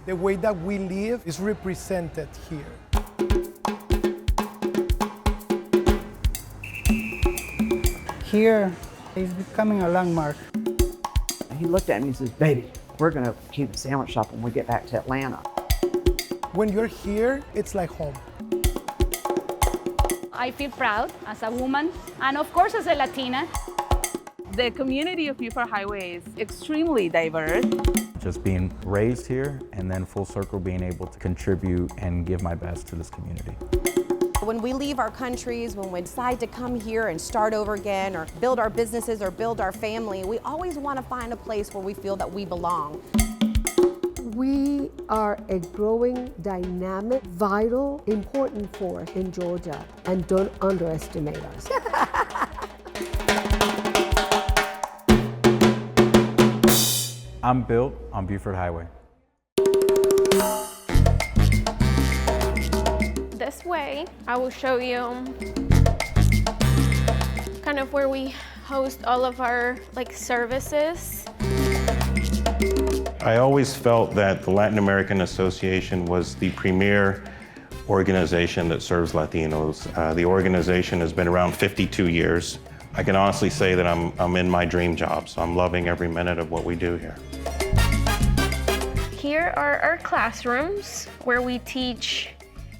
The way that we live is represented here. Here is becoming a landmark. He looked at me and says, "Baby, we're gonna keep a sandwich shop when we get back to Atlanta." When you're here, it's like home. I feel proud as a woman and of course as a Latina. The community of Buford Highway is extremely diverse. Just being raised here and then full circle being able to contribute and give my best to this community. When we leave our countries, when we decide to come here and start over again or build our businesses or build our family, we always want to find a place where we feel that we belong. We are a growing, dynamic, vital, important force in Georgia, and don't underestimate us. I'm built on Buford Highway. This way, I will show you kind of where we host all of our services. I always felt that the Latin American Association was the premier organization that serves Latinos. The organization has been around 52 years. I can honestly say that I'm in my dream job, so I'm loving every minute of what we do here. Here are our classrooms where we teach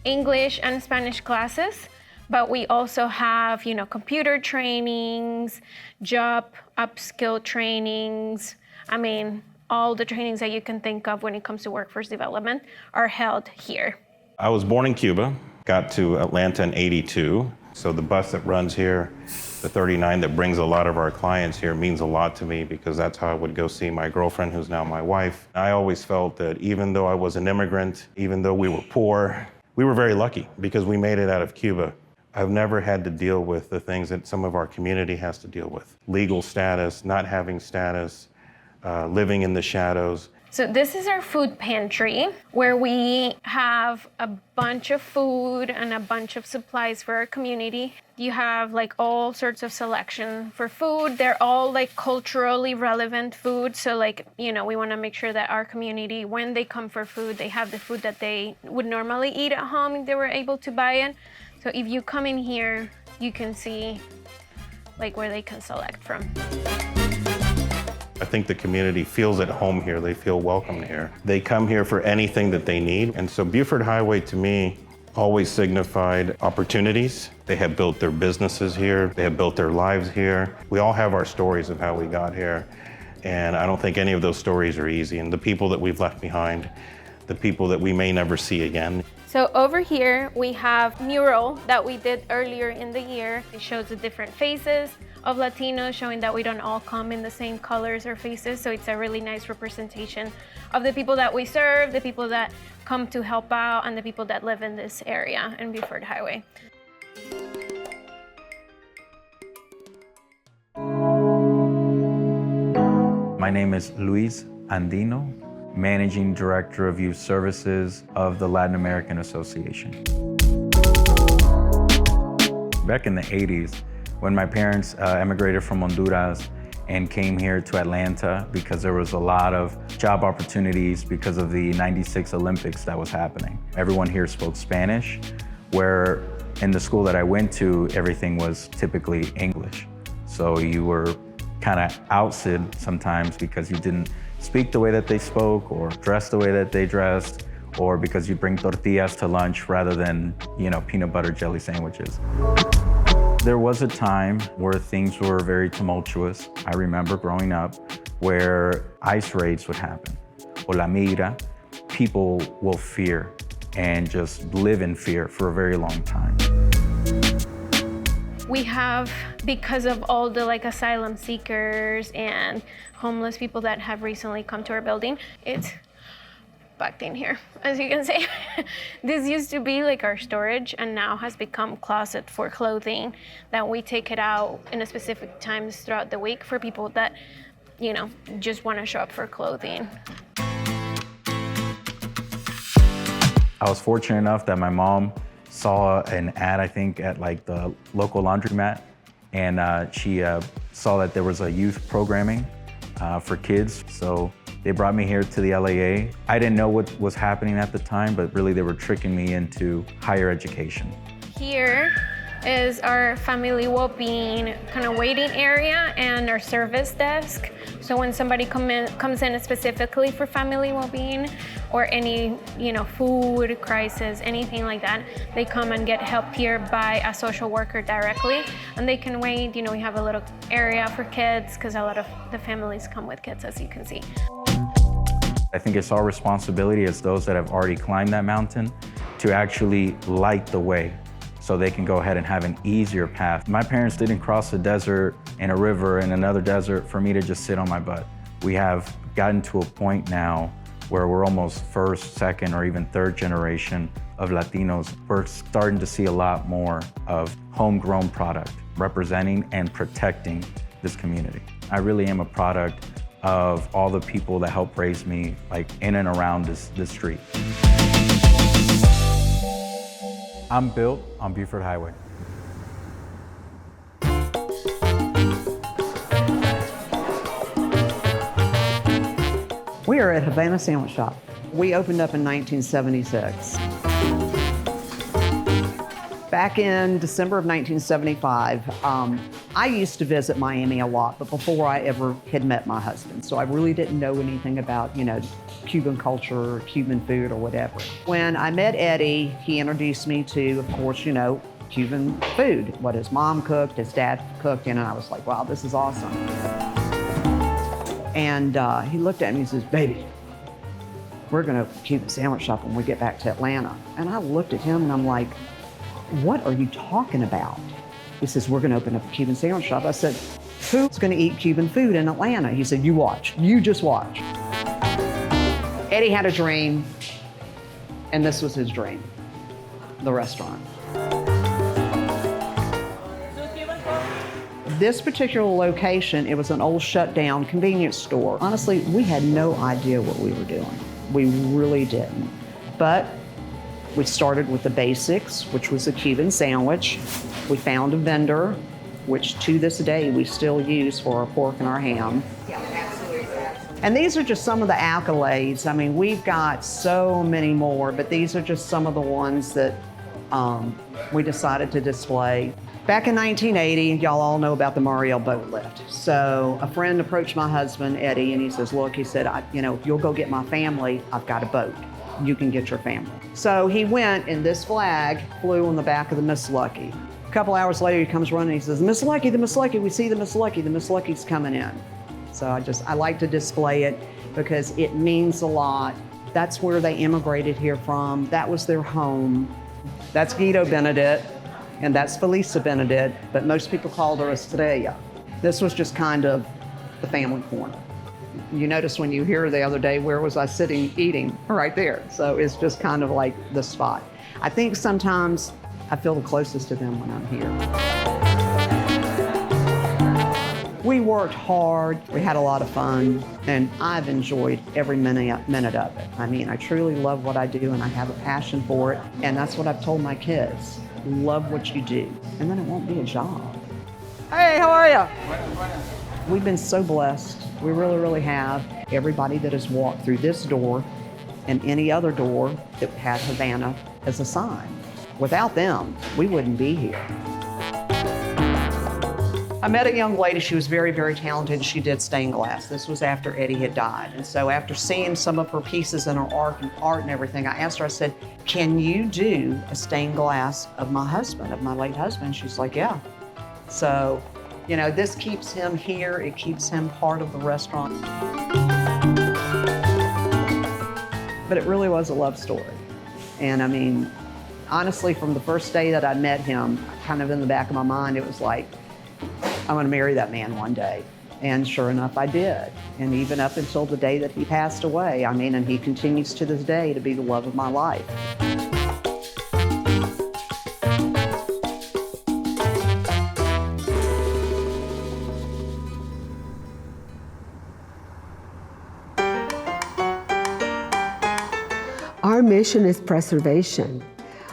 English and Spanish classes, but we also have, computer trainings, job upskill trainings. I mean, all the trainings that you can think of when it comes to workforce development are held here. I was born in Cuba, got to Atlanta in '82, so the bus that runs here, the 39 that brings a lot of our clients here, means a lot to me because that's how I would go see my girlfriend, who's now my wife. I always felt that even though I was an immigrant, even though we were poor, we were very lucky because we made it out of Cuba. I've never had to deal with the things that some of our community has to deal with. Legal status, not having status, living in the shadows. So this is our food pantry where we have a bunch of food and a bunch of supplies for our community. You have all sorts of selection for food. They're all culturally relevant food. So we want to make sure that our community, when they come for food, they have the food that they would normally eat at home if they were able to buy it. So if you come in here, you can see where they can select from. I think the community feels at home here. They feel welcomed here. They come here for anything that they need. And so Buford Highway, to me, always signified opportunities. They have built their businesses here. They have built their lives here. We all have our stories of how we got here. And I don't think any of those stories are easy. And the people that we've left behind, the people that we may never see again. So over here, we have mural that we did earlier in the year. It shows the different faces of Latinos, showing that we don't all come in the same colors or faces. So it's a really nice representation of the people that we serve, the people that come to help out, and the people that live in this area in Buford Highway. My name is Luis Andino, Managing Director of Youth Services of the Latin American Association. Back in the 80s, when my parents emigrated from Honduras and came here to Atlanta because there was a lot of job opportunities because of the '96 Olympics that was happening. Everyone here spoke Spanish, where in the school that I went to, everything was typically English. So you were kind of ousted sometimes because you didn't speak the way that they spoke or dress the way that they dressed, or because you bring tortillas to lunch rather than, peanut butter jelly sandwiches. There was a time where things were very tumultuous. I remember growing up where ICE raids would happen, or la migra. People will fear and just live in fear for a very long time. We have, because of all the asylum seekers and homeless people that have recently come to our building, it's packed in here, as you can see. This used to be our storage and now has become closet for clothing that we take it out in a specific times throughout the week for people that, just want to show up for clothing. I was fortunate enough that my mom saw an ad, I think, at the local laundromat, and she saw that there was a youth programming for kids. So They brought me here to the LAA. I didn't know what was happening at the time, but really they were tricking me into higher education. Here is our family well-being kind of waiting area and our service desk. So when somebody comes in specifically for family well-being or any, food crisis, anything like that, they come and get help here by a social worker directly, and they can wait. We have a little area for kids because a lot of the families come with kids, as you can see. I think it's our responsibility as those that have already climbed that mountain to actually light the way, so they can go ahead and have an easier path. My parents didn't cross a desert and a river and another desert for me to just sit on my butt. We have gotten to a point now where we're almost first, second, or even third generation of Latinos. We're starting to see a lot more of homegrown product representing and protecting this community. I really am a product of all the people that helped raise me, like in and around this street. I'm built on Buford Highway. We are at Havana Sandwich Shop. We opened up in 1976. Back in December of 1975, I used to visit Miami a lot, but before I ever had met my husband. So I really didn't know anything about, Cuban culture or Cuban food or whatever. When I met Eddie, he introduced me to, of course, Cuban food, what his mom cooked, his dad cooked, and I was like, wow, this is awesome. And he looked at me and says, baby, we're gonna Cuban sandwich shop when we get back to Atlanta. And I looked at him and I'm like, what are you talking about? He says, we're gonna open up a Cuban sandwich shop. I said, who's gonna eat Cuban food in Atlanta? He said, you watch, you just watch. Eddie had a dream, and this was his dream, the restaurant. This particular location, it was an old shut down convenience store. Honestly, we had no idea what we were doing. We really didn't. But we started with the basics, which was a Cuban sandwich. We found a vendor, which to this day we still use for our pork and our ham. And these are just some of the accolades. I mean, we've got so many more, but these are just some of the ones that we decided to display. Back in 1980, y'all all know about the Mariel boat lift. So a friend approached my husband, Eddie, and he says, look, he said, if you'll go get my family, I've got a boat. You can get your family. So he went, and this flag flew on the back of the Miss Lucky. A couple hours later, he comes running, he says, the Miss Lucky, we see the Miss Lucky, the Miss Lucky's coming in. So I like to display it because it means a lot. That's where they immigrated here from. That was their home. That's Guido Benedict, and that's Felisa Benedict, but most people called her Estrella. This was just kind of the family corner. You notice when you hear the other day, where was I sitting eating? Right there. So it's just kind of like the spot. I think sometimes I feel the closest to them when I'm here. We worked hard, we had a lot of fun, and I've enjoyed every minute of it. I mean, I truly love what I do, and I have a passion for it, and that's what I've told my kids. Love what you do, and then it won't be a job. Hey, how are you? We've been so blessed. We really, really have. Everybody that has walked through this door and any other door that had Havana as a sign. Without them, we wouldn't be here. I met a young lady, she was very, very talented. She did stained glass. This was after Eddie had died. And so after seeing some of her pieces in her art and everything, I asked her, I said, can you do a stained glass of my husband, of my late husband? She's like, yeah. So, this keeps him here. It keeps him part of the restaurant. But it really was a love story. And I mean, honestly, from the first day that I met him, kind of in the back of my mind, it was like, I'm gonna marry that man one day. And sure enough, I did. And even up until the day that he passed away, and he continues to this day to be the love of my life. Our mission is preservation.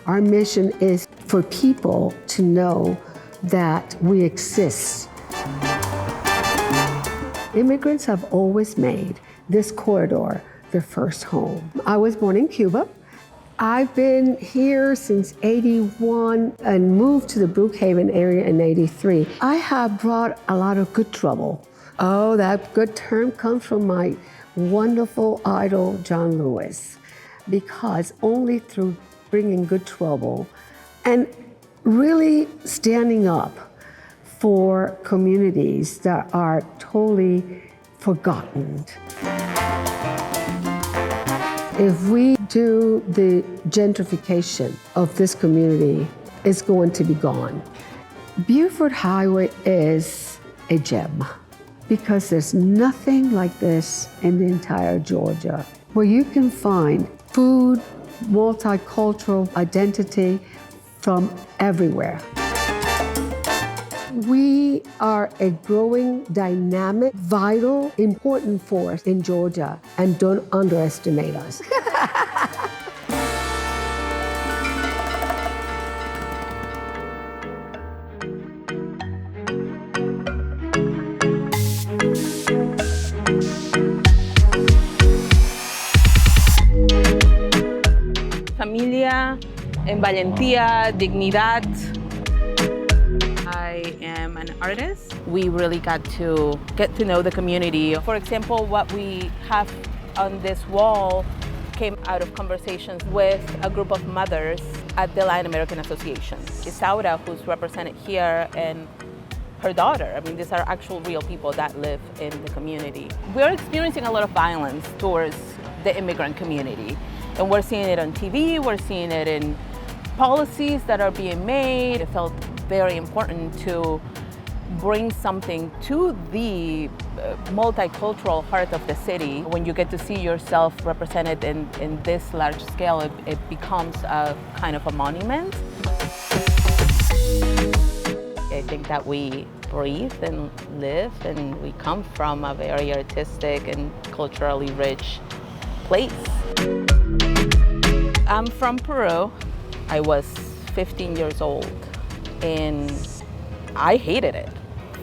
Our mission is for people to know that we exist. Immigrants have always made this corridor their first home. I was born in Cuba. I've been here since '81 and moved to the Brookhaven area in '83. I have brought a lot of good trouble. Oh, that good term comes from my wonderful idol, John Lewis, because only through bringing good trouble and really standing up for communities that are totally forgotten. If we do the gentrification of this community, it's going to be gone. Buford Highway is a gem because there's nothing like this in the entire Georgia, where you can find food, multicultural identity from everywhere. We are a growing, dynamic, vital, important force in Georgia, and don't underestimate us. Familia, en valentía, dignidad. I am an artist. We really got to get to know the community. For example, what we have on this wall came out of conversations with a group of mothers at the Latin American Association. Isaura, who's represented here, and her daughter. I mean, these are actual real people that live in the community. We're experiencing a lot of violence towards the immigrant community. And we're seeing it on TV, we're seeing it in policies that are being made. It felt very important to bring something to the multicultural heart of the city. When you get to see yourself represented in this large scale, it becomes a kind of a monument. I think that we breathe and live, and we come from a very artistic and culturally rich place. I'm from Peru. I was 15 years old and I hated it.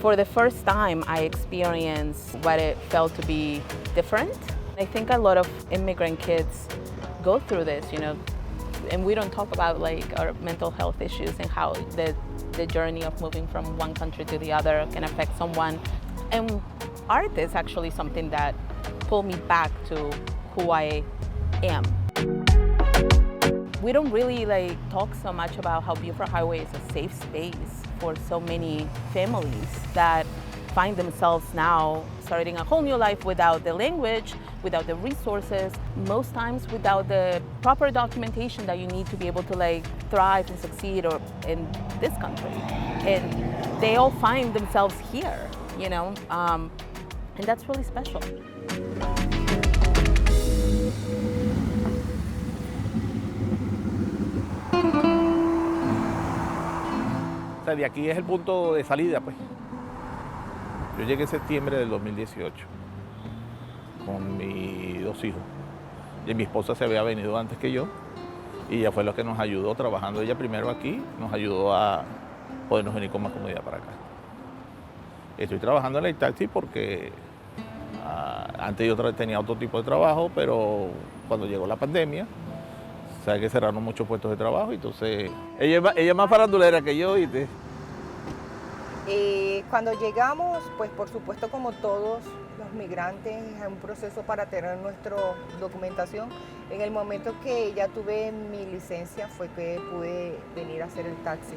For the first time, I experienced what it felt to be different. I think a lot of immigrant kids go through this, you know, and we don't talk about like our mental health issues and how the journey of moving from one country to the other can affect someone. And art is actually something that pulled me back to who I am. We don't really talk so much about how Buford Highway is a safe space for so many families that find themselves now starting a whole new life without the language, without the resources, most times without the proper documentation that you need to be able to thrive and succeed in this country. And they all find themselves here, you know, and that's really special. De aquí es el punto de salida, pues. Yo llegué en septiembre del 2018 con mis 2 hijos. Y mi esposa se había venido antes que yo y ella fue la que nos ayudó trabajando. Ella primero aquí nos ayudó a podernos venir con más comodidad para acá. Estoy trabajando en el taxi porque antes yo tenía otro tipo de trabajo, pero cuando llegó la pandemia, sabes que cerraron muchos puestos de trabajo, entonces ella es más farandulera que yo, ¿viste? Cuando llegamos, pues por supuesto como todos los migrantes, es un proceso para tener nuestra documentación. En el momento que ya tuve mi licencia fue que pude venir a hacer el taxi.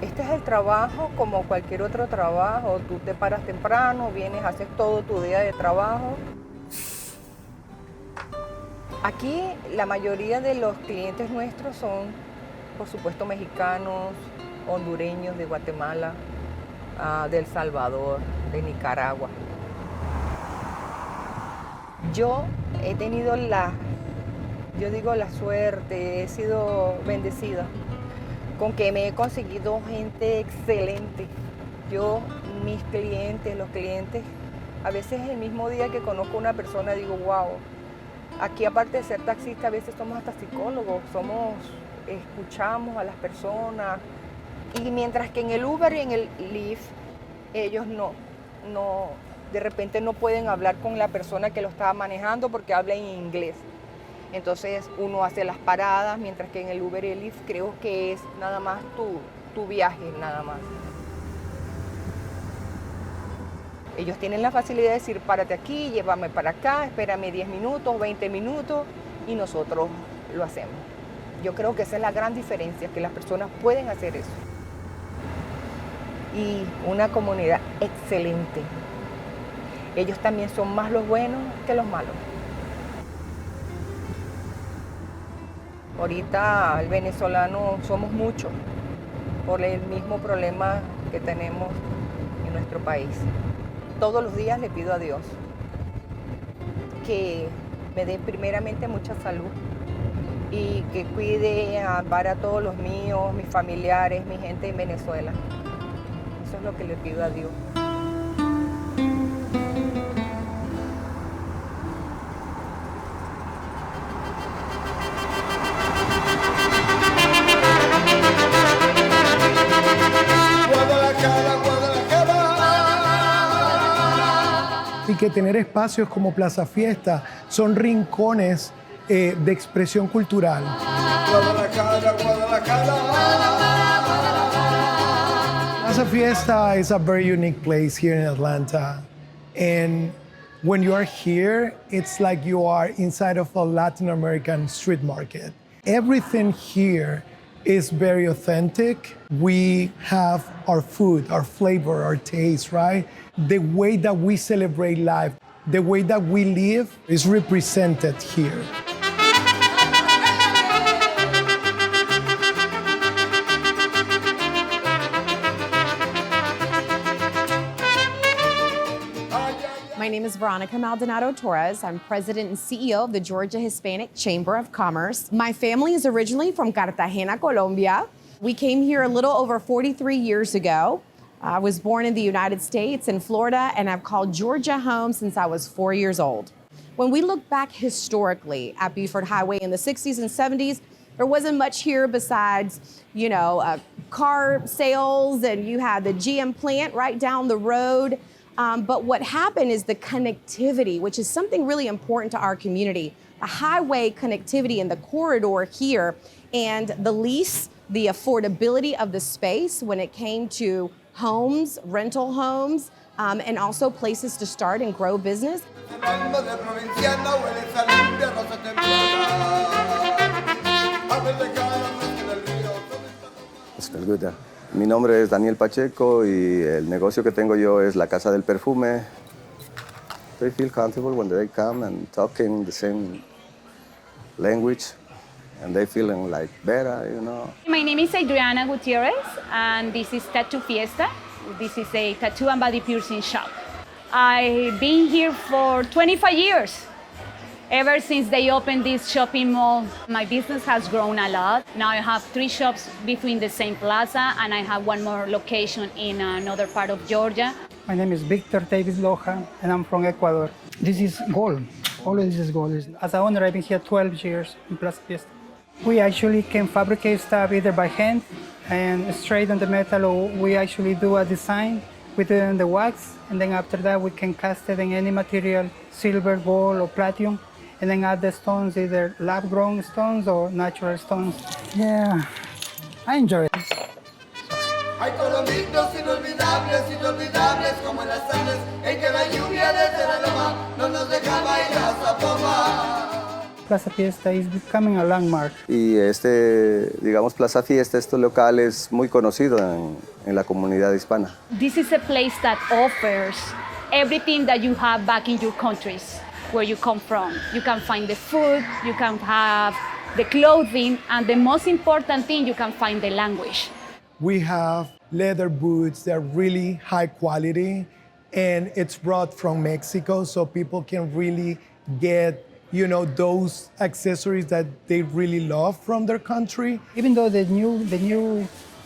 Este es el trabajo como cualquier otro trabajo. Tú te paras temprano, vienes, haces todo tu día de trabajo. Aquí la mayoría de los clientes nuestros son, por supuesto, mexicanos, hondureños, de Guatemala, de El Salvador, de Nicaragua. Yo he tenido la suerte, he sido bendecida con que me he conseguido gente excelente. Mis clientes, los clientes, a veces el mismo día que conozco a una persona digo, wow, aquí aparte de ser taxista a veces somos hasta psicólogos, escuchamos a las personas. Y mientras que en el Uber y en el Lyft Ellos de repente no pueden hablar con la persona que lo está manejando porque habla en inglés. Entonces uno hace las paradas, mientras que en el 11Alive creo que es nada más tu viaje, nada más. Ellos tienen la facilidad de decir, párate aquí, llévame para acá, espérame 10 minutos, 20 minutos, y nosotros lo hacemos. Yo creo que esa es la gran diferencia, que las personas pueden hacer eso. Y una comunidad excelente. Ellos también son más los buenos que los malos. Ahorita el venezolano somos muchos por el mismo problema que tenemos en nuestro país. Todos los días le pido a Dios que me dé primeramente mucha salud y que cuide, ampare a todos los míos, mis familiares, mi gente en Venezuela. Eso es lo que le pido a Dios. Y que tener espacios como Plaza Fiesta son rincones de expresión cultural. Plaza Fiesta is a very unique place here in Atlanta. And when you are here, it's like you are inside of a Latin American street market. Everything here is very authentic. We have our food, our flavor, our taste, right? The way that we celebrate life, the way that we live is represented here. My name is Veronica Maldonado Torres. I'm president and CEO of the Georgia Hispanic Chamber of Commerce. My family is originally from Cartagena, Colombia. We came here a little over 43 years ago. I was born in the United States in Florida, and I've called Georgia home since I was 4 years old. When we look back historically at Buford Highway in the 60s and 70s, there wasn't much here besides, car sales, and you had the GM plant right down the road. But what happened is the connectivity, which is something really important to our community. The highway connectivity in the corridor here, and the lease, the affordability of the space when it came to homes, rental homes, and also places to start and grow business. Good. Mi nombre es Daniel Pacheco y el negocio que tengo yo es la Casa del Perfume. They feel comfortable when they come and talking the same language, and they feeling like better, My name is Adriana Gutierrez, and this is Tattoo Fiesta. This is a tattoo and body piercing shop. I've been here for 25 years. Ever since they opened this shopping mall, my business has grown a lot. Now I have 3 shops between the same plaza, and I have 1 more location in another part of Georgia. My name is Victor Davis Loja, and I'm from Ecuador. This is gold. All of this is gold. As an owner, I've been here 12 years in Plaza Fiesta. We actually can fabricate stuff either by hand and straight on the metal, or we actually do a design, we do it in the wax, and then after that we can cast it in any material, silver, gold, or platinum, and then add the stones, either lab-grown stones or natural stones. Yeah, I enjoy it. Hay colombinos inolvidables como las sales, en que la lluvia desde la loma no nos dejaba ir a Zapoma. Plaza Fiesta is becoming a landmark. Y Plaza Fiesta, este local es muy conocido en la comunidad hispana. This is a place that offers everything that you have back in your countries, where you come from. You can find the food, you can have the clothing, and the most important thing, you can find the language. We have leather boots that are really high quality, and it's brought from Mexico, so people can really get those accessories that they really love from their country. Even though the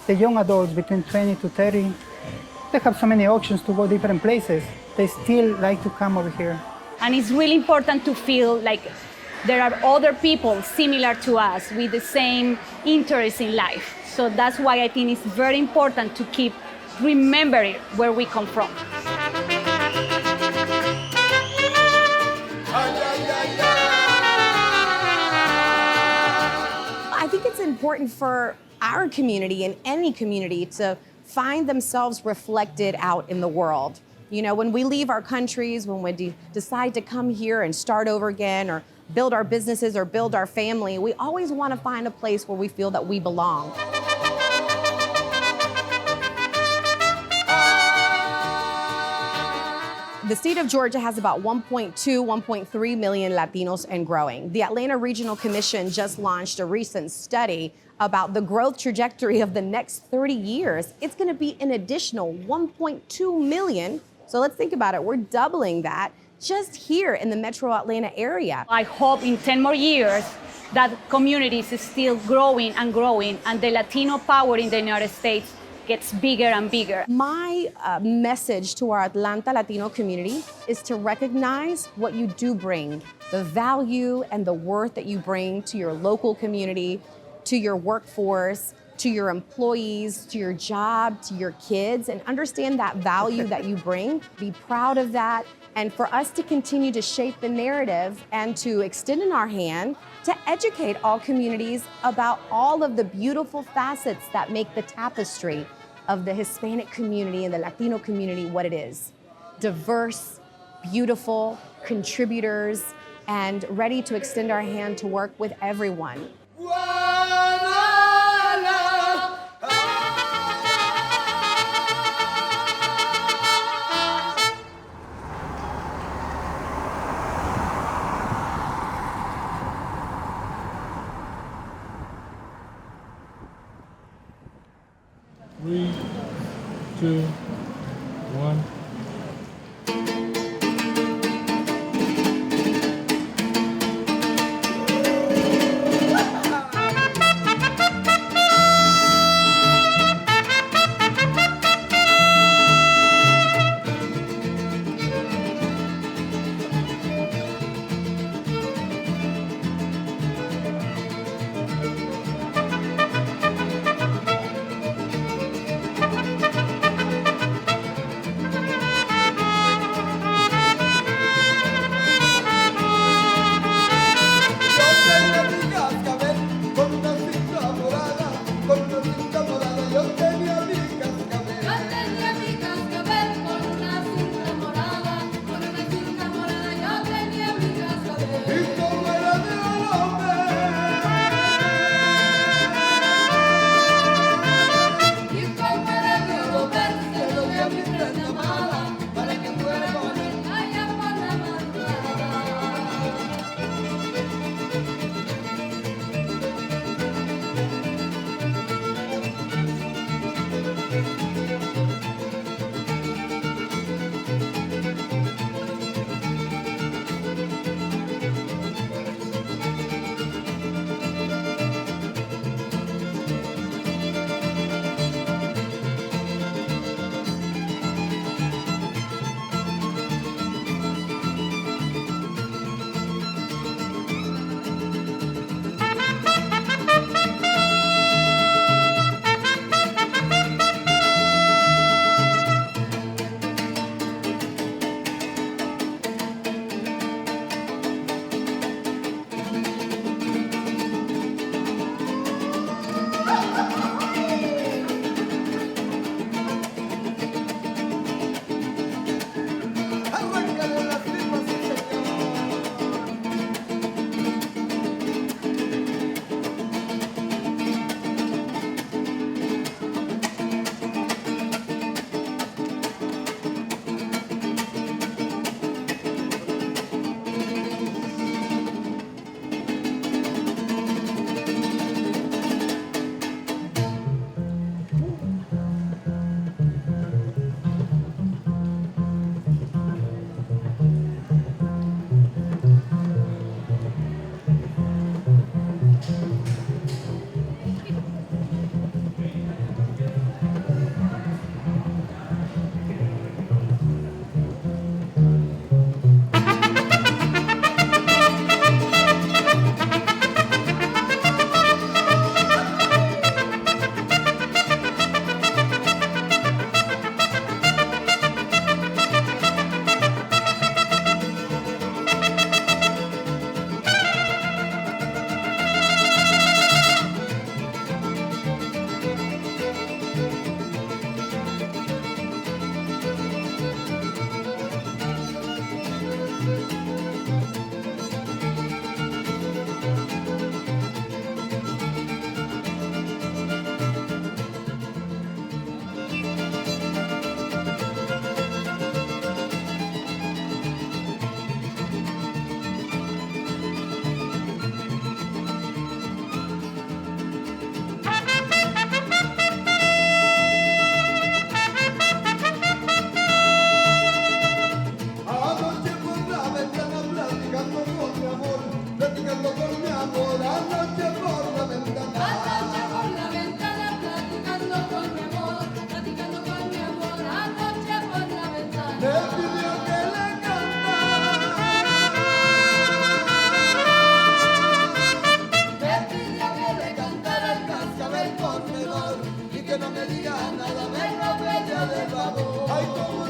young adults between 20 to 30, they have so many options to go different places, they still like to come over here. And it's really important to feel like there are other people similar to us with the same interest in life. So that's why I think it's very important to keep remember it, where we come from. I think it's important for our community and any community to find themselves reflected out in the world. You know, when we leave our countries, when we decide to come here and start over again or build our businesses or build our family, we always want to find a place where we feel that we belong. The state of Georgia has about 1.2, 1.3 million Latinos and growing. The Atlanta Regional Commission just launched a recent study about the growth trajectory of the next 30 years. It's going to be an additional 1.2 million. So let's think about it. We're doubling that just here in the metro Atlanta area. I hope in 10 more years that communities is still growing and growing, and the Latino power in the United States gets bigger and bigger. My message to our Atlanta Latino community is to recognize what you do bring, the value and the worth that you bring to your local community, to your workforce, to your employees, to your job, to your kids, and understand that value that you bring. Be proud of that. And for us to continue to shape the narrative and to extend in our hand to educate all communities about all of the beautiful facets that make the tapestry of the Hispanic community and the Latino community what it is. Diverse, beautiful, contributors, and ready to extend our hand to work with everyone. Three, two, one. del vagón. Ay, como